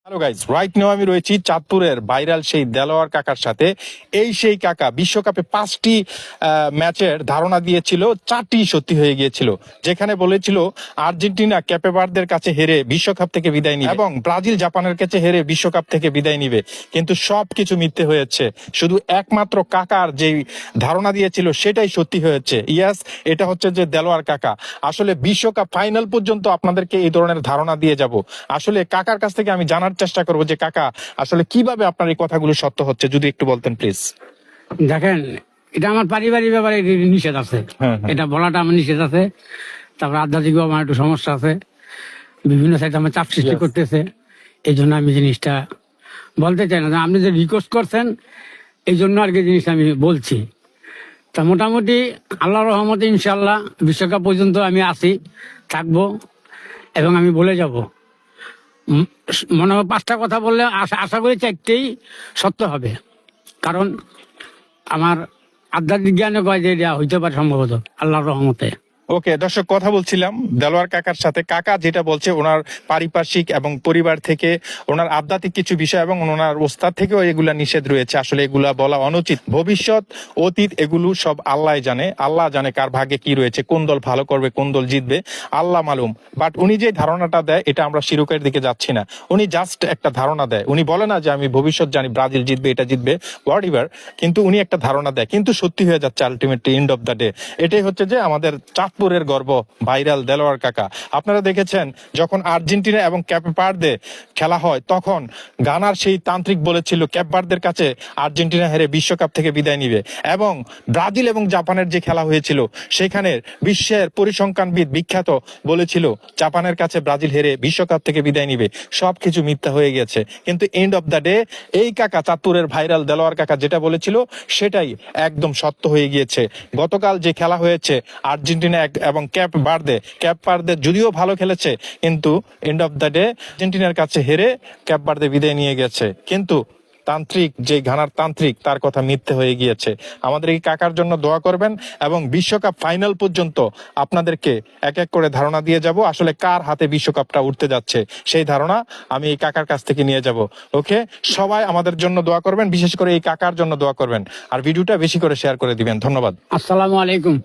Hello guys, right now আমি রয়েছি চাঁদপুরের ভাইরাল সেই দেলোয়ার কাকার সাথে। সেই কাকা বিশ্বকাপে 5টি ম্যাচের ধারণা দিয়েছিল, 4টি সত্যি হয়ে গিয়েছিল। যেখানে বলেছিল আর্জেন্টিনা ক্যাপেভারদের কাছে হেরে বিশ্বকাপ থেকে বিদায় নিবে এবং ব্রাজিল জাপানের কাছে হেরে বিশ্বকাপ থেকে বিদায় নিবে, কিন্তু সবকিছু মিথ্যে হয়েছে। শুধু একমাত্র কাকার যে ধারণা দিয়েছিল সেটাই সত্যি হয়েছে। ইয়াস, এটা হচ্ছে যে দেলোয়ার কাকা। আসলে বিশ্বকাপ ফাইনাল পর্যন্ত আপনাদেরকে এই ধরনের ধারণা দিয়ে যাব। আসলে কাকার কাছ থেকে আমি জানার চেষ্টা করবো যে কাকা আসলে কিভাবে আপনার এই কথাগুলো সত্য হচ্ছে, যদি একটু বলতেন প্লিজ। দেখেন, এটা আমার পারিবারিক ব্যাপারে নিষেধ আছে। এটা বলাটা আমার নিষেধ আছে। তারপর আধ্যাত্মিক আমার একটু সমস্যা আছে, বিভিন্ন সাইডে আমার চাপ সৃষ্টি করতেছে। এই জন্য আমি জিনিসটা বলতে চাই না। আপনি যে রিকোয়েস্ট করছেন এই জন্য আর কি জিনিসটা আমি বলছি। তা মোটামুটি আল্লাহর রহমতে ইনশাল্লাহ বিশ্বকাপ পর্যন্ত আমি আসি, থাকবো এবং আমি বলে যাব। মনে হয় 5টা কথা বললে আশা করি 4টেই সত্য হবে, কারণ আমার আধ্যাত্মিক জ্ঞানে কয় যে এটা হইতে পারে সম্ভবত আল্লাহর রহমতে। ওকে দর্শক, কথা বলছিলাম দেলোয়ার কাকার সাথে। কাকা যেটা বলছে ওনার পারিপার্শ্বিক এবং পরিবার থেকে, ওনার আধ্যাত্মিক কিছু বিষয় এবং ওনার ওস্তাদ থেকেও এগুলা নিষেধ রয়েছে। আসলে এগুলা বলা অনুচিত। ভবিষ্যৎ, অতীত এগুলো সব আল্লাহ জানে। আল্লাহ জানে কার ভাগ্যে কি রয়েছে, কোন দল ভালো করবে, কোন দল জিতবে, আল্লাহ মালুম। বাট উনি যে ধারণাটা দেয় এটা আমরা শিরকের দিকে যাচ্ছি না। উনি জাস্ট একটা ধারণা দেয়। উনি বলে না যে আমি ভবিষ্যৎ জানি ব্রাজিল জিতবে, এটা জিতবে, হোয়াট এভার, কিন্তু উনি একটা ধারণা দেয়, কিন্তু সত্যি হয়ে যাচ্ছে ultimately end of the day. এটাই হচ্ছে যে আমাদের চাঁদপুরের গর্ব ভাইরাল দেলোয়ার কাকা। আপনারা দেখেছেন যখন আর্জেন্টিনা এবং ক্যাপভার্দে খেলা হয় তখন গানার সেই তান্ত্রিক বলেছিল ক্যাপভার্দের কাছে আর্জেন্টিনা হেরে বিশ্বকাপ থেকে বিদায় নিবে, এবং ব্রাজিল এবং জাপানের যে খেলা হয়েছিল সেখানে বিশ্বের পরিসংখ্যানবিদ বিখ্যাত বলেছিল জাপানের কাছে ব্রাজিল হেরে বিশ্বকাপ থেকে বিদায় নিবে। সবকিছু মিথ্যা হয়ে গেছে, কিন্তু এন্ড অফ দ্য ডে এই কাকা, চাঁদপুরের ভাইরাল দেলোয়ার কাকা যেটা বলেছিল সেটাই একদম সত্য হয়ে গিয়েছে। গতকাল যে খেলা হয়েছে আর্জেন্টিনা এবং ক্যাপভার্দে যদিও ভালো খেলেছে, কিন্তু এন্ড অফ দ্য ডে আর্জেন্টিনার কাছে হেরে ক্যাপভার্দে বিদায় নিয়ে গেছে। কিন্তু তান্ত্রিক, যে ঘানার তান্ত্রিক, তার কথা মিথ্যে হয়ে গিয়েছে। আমাদের এই কাকার জন্য দোয়া করবেন এবং বিশ্বকাপ ফাইনাল পর্যন্ত আপনাদেরকে এক এক করে ধারণা দিয়ে যাব। আসলে কার হাতে বিশ্বকাপটা উঠতে যাচ্ছে সেই ধারণা আমি এই কাকার কাছ থেকে নিয়ে যাব। ওকে, সবাই আমাদের জন্য দোয়া করবেন, বিশেষ করে এই কাকার জন্য দোয়া করবেন, আর ভিডিওটা বেশি করে শেয়ার করে দিবেন। ধন্যবাদ। আসসালামু আলাইকুম।